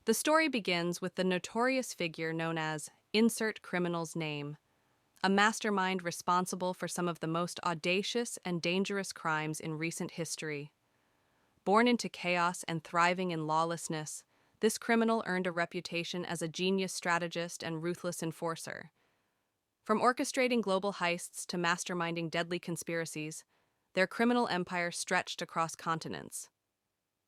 The story begins with the notorious figure known as Insert Criminal's Name, a mastermind responsible for some of the most audacious and dangerous crimes in recent history. Born into chaos and thriving in lawlessness, this criminal earned a reputation as a genius strategist and ruthless enforcer. From orchestrating global heists to masterminding deadly conspiracies, their criminal empire stretched across continents.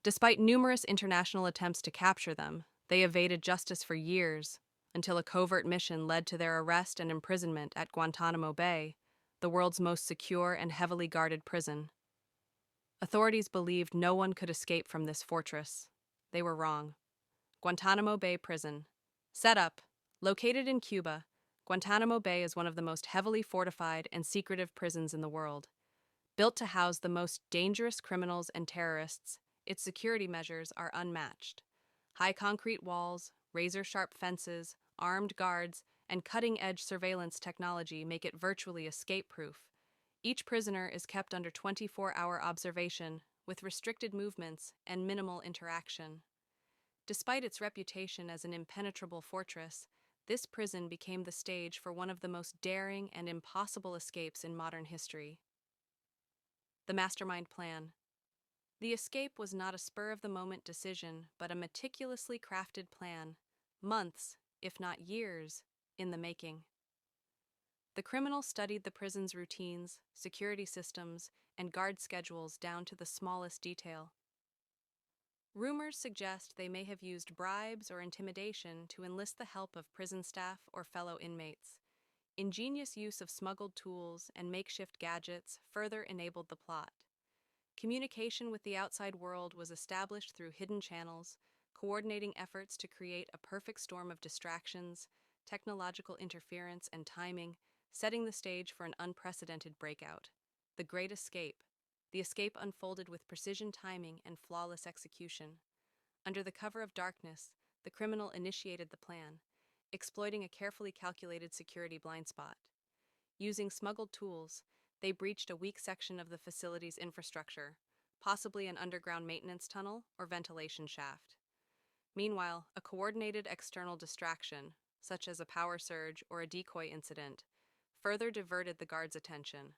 Despite numerous international attempts to capture them, they evaded justice for years, until a covert mission led to their arrest and imprisonment at Guantanamo Bay, the world's most secure and heavily guarded prison. Authorities believed no one could escape from this fortress. They were wrong. Guantanamo Bay Prison. Set up. Located in Cuba, Guantanamo Bay is one of the most heavily fortified and secretive prisons in the world. Built to house the most dangerous criminals and terrorists, its security measures are unmatched. High concrete walls, razor-sharp fences, armed guards, and cutting-edge surveillance technology make it virtually escape-proof. Each prisoner is kept under 24-hour observation, with restricted movements and minimal interaction. Despite its reputation as an impenetrable fortress, this prison became the stage for one of the most daring and impossible escapes in modern history. The Mastermind Plan. The escape was not a spur-of-the-moment decision, but a meticulously crafted plan, months, if not years, in the making. The criminal studied the prison's routines, security systems, and guard schedules down to the smallest detail. Rumors suggest they may have used bribes or intimidation to enlist the help of prison staff or fellow inmates. Ingenious use of smuggled tools and makeshift gadgets further enabled the plot. Communication with the outside world was established through hidden channels, coordinating efforts to create a perfect storm of distractions, technological interference, and timing, setting the stage for an unprecedented breakout. The Great Escape. The escape unfolded with precision timing and flawless execution. Under the cover of darkness, the criminal initiated the plan, exploiting a carefully calculated security blind spot. Using smuggled tools, they breached a weak section of the facility's infrastructure, possibly an underground maintenance tunnel or ventilation shaft. Meanwhile, a coordinated external distraction, such as a power surge or a decoy incident, further diverted the guards' attention.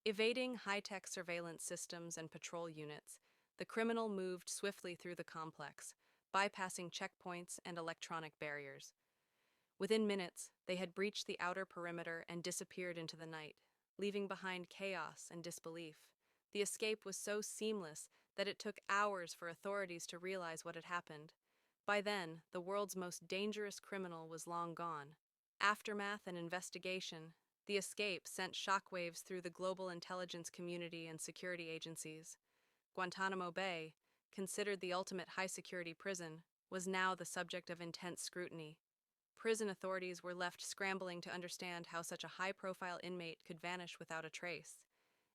Evading high-tech surveillance systems and patrol units, the criminal moved swiftly through the complex, bypassing checkpoints and electronic barriers. Within minutes, they had breached the outer perimeter and disappeared into the night, leaving behind chaos and disbelief. The escape was so seamless that it took hours for authorities to realize what had happened. By then, the world's most dangerous criminal was long gone. Aftermath and investigation. The escape sent shockwaves through the global intelligence community and security agencies. Guantanamo Bay, considered the ultimate high-security prison, was now the subject of intense scrutiny. Prison authorities were left scrambling to understand how such a high-profile inmate could vanish without a trace.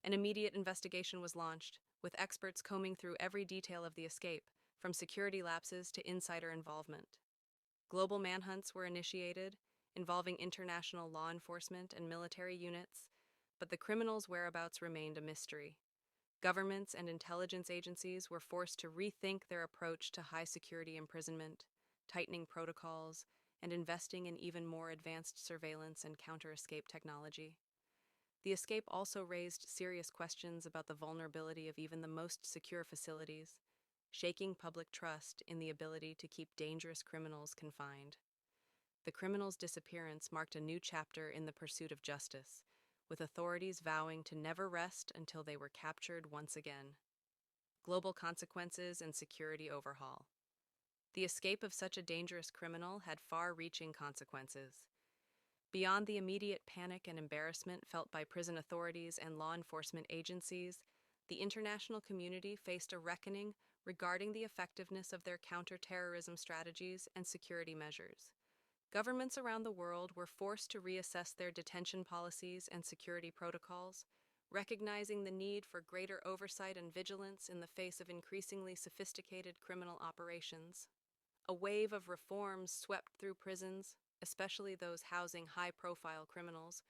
An immediate investigation was launched, with experts combing through every detail of the escape, from security lapses to insider involvement. Global manhunts were initiated, involving international law enforcement and military units, but the criminals' whereabouts remained a mystery. Governments and intelligence agencies were forced to rethink their approach to high-security imprisonment, tightening protocols, and investing in even more advanced surveillance and counter-escape technology. The escape also raised serious questions about the vulnerability of even the most secure facilities, shaking public trust in the ability to keep dangerous criminals confined. The criminal's disappearance marked a new chapter in the pursuit of justice, with authorities vowing to never rest until they were captured once again. Global consequences and security overhaul. The escape of such a dangerous criminal had far-reaching consequences. Beyond the immediate panic and embarrassment felt by prison authorities and law enforcement agencies, the international community faced a reckoning regarding the effectiveness of their counter-terrorism strategies and security measures. Governments around the world were forced to reassess their detention policies and security protocols, recognizing the need for greater oversight and vigilance in the face of increasingly sophisticated criminal operations. A wave of reforms swept through prisons, especially those housing high-profile criminals,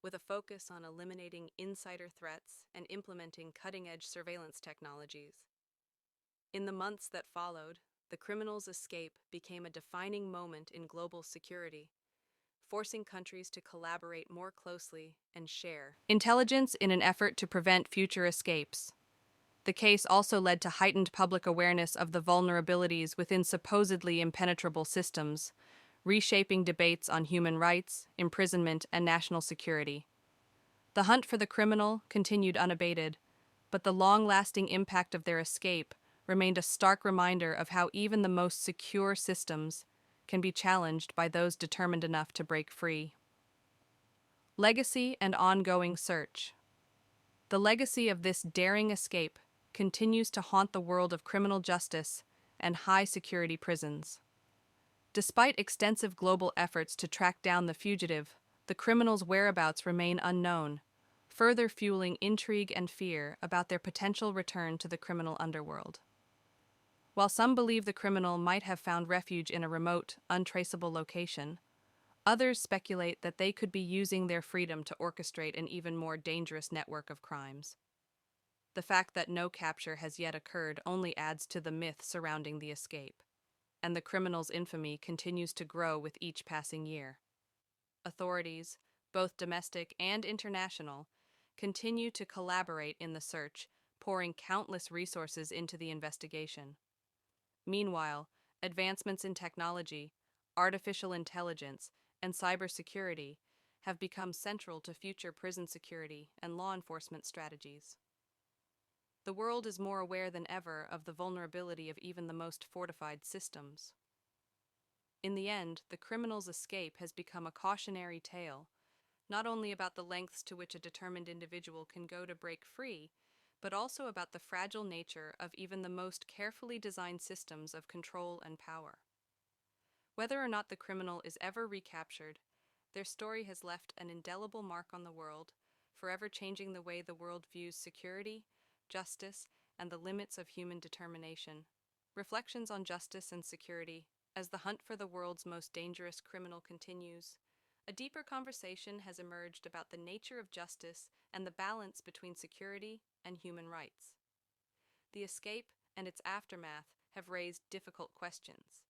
with a focus on eliminating insider threats and implementing cutting-edge surveillance technologies. In the months that followed, the criminal's escape became a defining moment in global security, forcing countries to collaborate more closely and share intelligence in an effort to prevent future escapes. The case also led to heightened public awareness of the vulnerabilities within supposedly impenetrable systems, reshaping debates on human rights, imprisonment, and national security. The hunt for the criminal continued unabated, but the long-lasting impact of their escape remained a stark reminder of how even the most secure systems can be challenged by those determined enough to break free. Legacy and ongoing search. The legacy of this daring escape continues to haunt the world of criminal justice and high-security prisons. Despite extensive global efforts to track down the fugitive, the criminal's whereabouts remain unknown, further fueling intrigue and fear about their potential return to the criminal underworld. While some believe the criminal might have found refuge in a remote, untraceable location, others speculate that they could be using their freedom to orchestrate an even more dangerous network of crimes. The fact that no capture has yet occurred only adds to the myth surrounding the escape, and the criminal's infamy continues to grow with each passing year. Authorities, both domestic and international, continue to collaborate in the search, pouring countless resources into the investigation. Meanwhile, advancements in technology, artificial intelligence, and cybersecurity have become central to future prison security and law enforcement strategies. The world is more aware than ever of the vulnerability of even the most fortified systems. In the end, the criminal's escape has become a cautionary tale, not only about the lengths to which a determined individual can go to break free, but also about the fragile nature of even the most carefully designed systems of control and power. Whether or not the criminal is ever recaptured, their story has left an indelible mark on the world, forever changing the way the world views security, justice, and the limits of human determination. Reflections on justice and security, as the hunt for the world's most dangerous criminal continues, a deeper conversation has emerged about the nature of justice and the balance between security and human rights. The escape and its aftermath have raised difficult questions.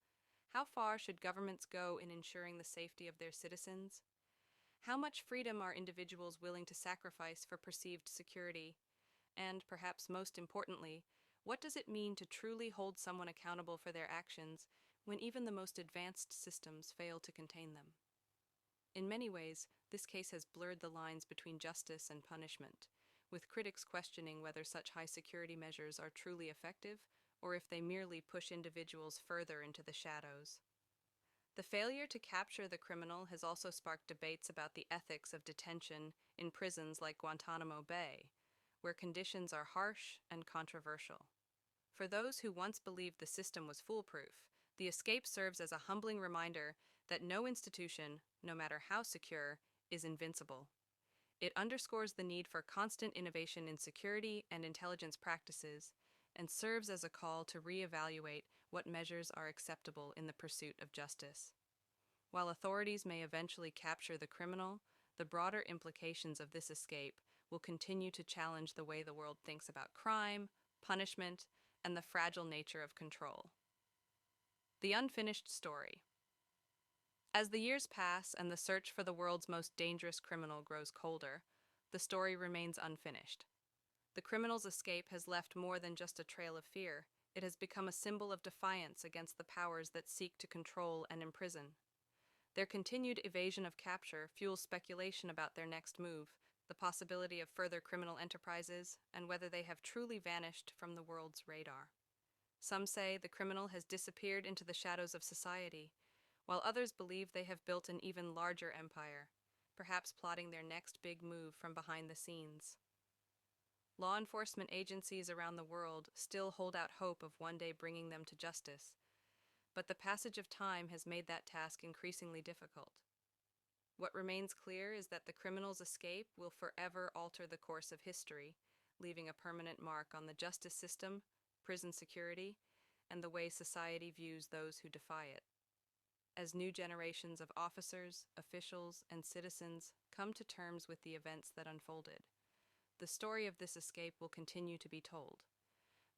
How far should governments go in ensuring the safety of their citizens? How much freedom are individuals willing to sacrifice for perceived security? And, perhaps most importantly, what does it mean to truly hold someone accountable for their actions when even the most advanced systems fail to contain them? In many ways, this case has blurred the lines between justice and punishment, with critics questioning whether such high security measures are truly effective or if they merely push individuals further into the shadows. The failure to capture the criminal has also sparked debates about the ethics of detention in prisons like Guantanamo Bay, where conditions are harsh and controversial. For those who once believed the system was foolproof, the escape serves as a humbling reminder that no institution, no matter how secure, is invincible. It underscores the need for constant innovation in security and intelligence practices, and serves as a call to reevaluate what measures are acceptable in the pursuit of justice. While authorities may eventually capture the criminal, the broader implications of this escape will continue to challenge the way the world thinks about crime, punishment, and the fragile nature of control. The unfinished story. As the years pass and the search for the world's most dangerous criminal grows colder, the story remains unfinished. The criminal's escape has left more than just a trail of fear. It has become a symbol of defiance against the powers that seek to control and imprison. Their continued evasion of capture fuels speculation about their next move, the possibility of further criminal enterprises, and whether they have truly vanished from the world's radar. Some say the criminal has disappeared into the shadows of society, while others believe they have built an even larger empire, perhaps plotting their next big move from behind the scenes. Law enforcement agencies around the world still hold out hope of one day bringing them to justice, but the passage of time has made that task increasingly difficult. What remains clear is that the criminal's escape will forever alter the course of history, leaving a permanent mark on the justice system, prison security, and the way society views those who defy it. As new generations of officers, officials, and citizens come to terms with the events that unfolded, the story of this escape will continue to be told,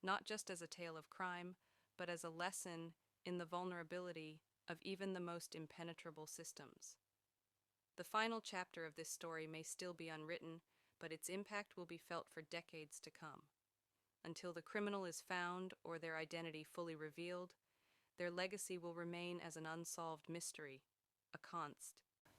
not just as a tale of crime, but as a lesson in the vulnerability of even the most impenetrable systems. The final chapter of this story may still be unwritten, but its impact will be felt for decades to come. Until the criminal is found or their identity fully revealed, their legacy will remain as an unsolved mystery, a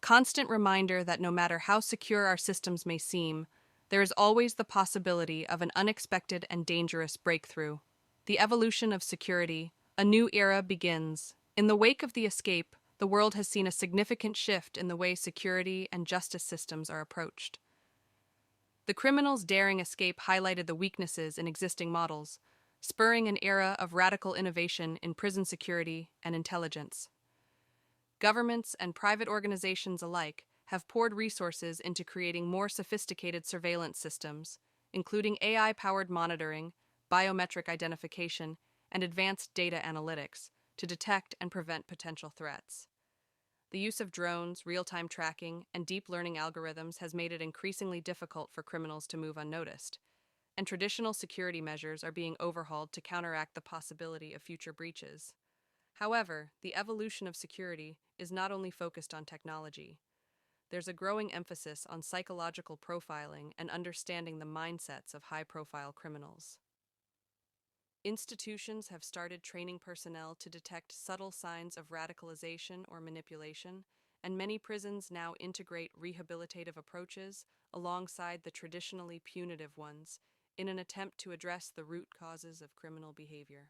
constant reminder that no matter how secure our systems may seem, there is always the possibility of an unexpected and dangerous breakthrough. The evolution of security, a new era begins. In the wake of the escape, the world has seen a significant shift in the way security and justice systems are approached. The criminal's daring escape highlighted the weaknesses in existing models, spurring an era of radical innovation in prison security and intelligence. Governments and private organizations alike have poured resources into creating more sophisticated surveillance systems, including AI-powered monitoring, biometric identification, and advanced data analytics to detect and prevent potential threats. The use of drones, real-time tracking, and deep learning algorithms has made it increasingly difficult for criminals to move unnoticed, and traditional security measures are being overhauled to counteract the possibility of future breaches. However, the evolution of security is not only focused on technology. There's a growing emphasis on psychological profiling and understanding the mindsets of high-profile criminals. Institutions have started training personnel to detect subtle signs of radicalization or manipulation, and many prisons now integrate rehabilitative approaches alongside the traditionally punitive ones in an attempt to address the root causes of criminal behavior.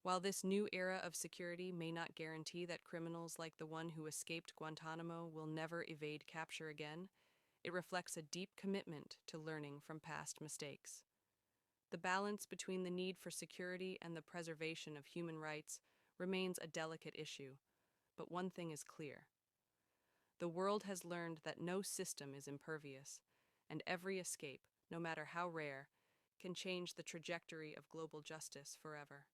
While this new era of security may not guarantee that criminals like the one who escaped Guantanamo will never evade capture again, it reflects a deep commitment to learning from past mistakes. The balance between the need for security and the preservation of human rights remains a delicate issue, but one thing is clear. The world has learned that no system is impervious, and every escape, no matter how rare, can change the trajectory of global justice forever.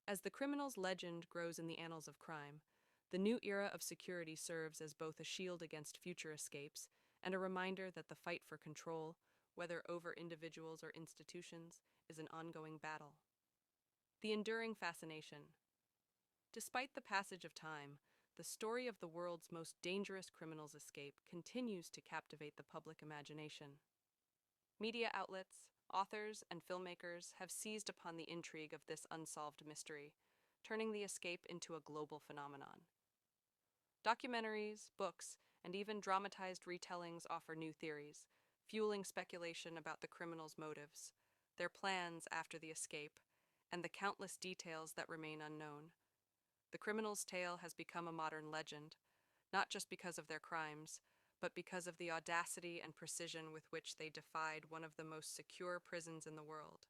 As the criminal's legend grows in the annals of crime, the new era of security serves as both a shield against future escapes and a reminder that the fight for control, whether over individuals or institutions, is an ongoing battle. The enduring fascination. Despite the passage of time, the story of the world's most dangerous criminal's escape continues to captivate the public imagination. Media outlets, authors, and filmmakers have seized upon the intrigue of this unsolved mystery, turning the escape into a global phenomenon. Documentaries, books, and even dramatized retellings offer new theories, fueling speculation about the criminal's motives, their plans after the escape, and the countless details that remain unknown. The criminal's tale has become a modern legend, not just because of their crimes, but because of the audacity and precision with which they defied one of the most secure prisons in the world.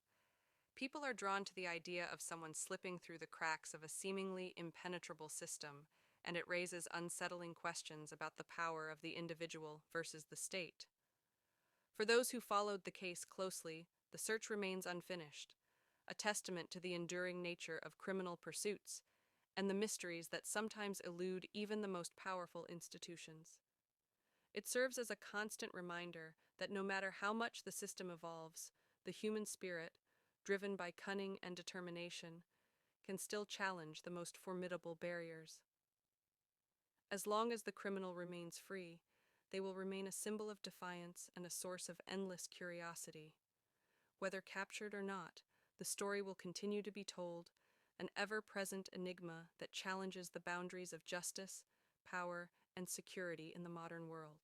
People are drawn to the idea of someone slipping through the cracks of a seemingly impenetrable system, and it raises unsettling questions about the power of the individual versus the state. For those who followed the case closely, the search remains unfinished, a testament to the enduring nature of criminal pursuits and the mysteries that sometimes elude even the most powerful institutions. It serves as a constant reminder that no matter how much the system evolves, the human spirit, driven by cunning and determination, can still challenge the most formidable barriers. As long as the criminal remains free, they will remain a symbol of defiance and a source of endless curiosity. Whether captured or not, the story will continue to be told, an ever-present enigma that challenges the boundaries of justice, power, and security in the modern world.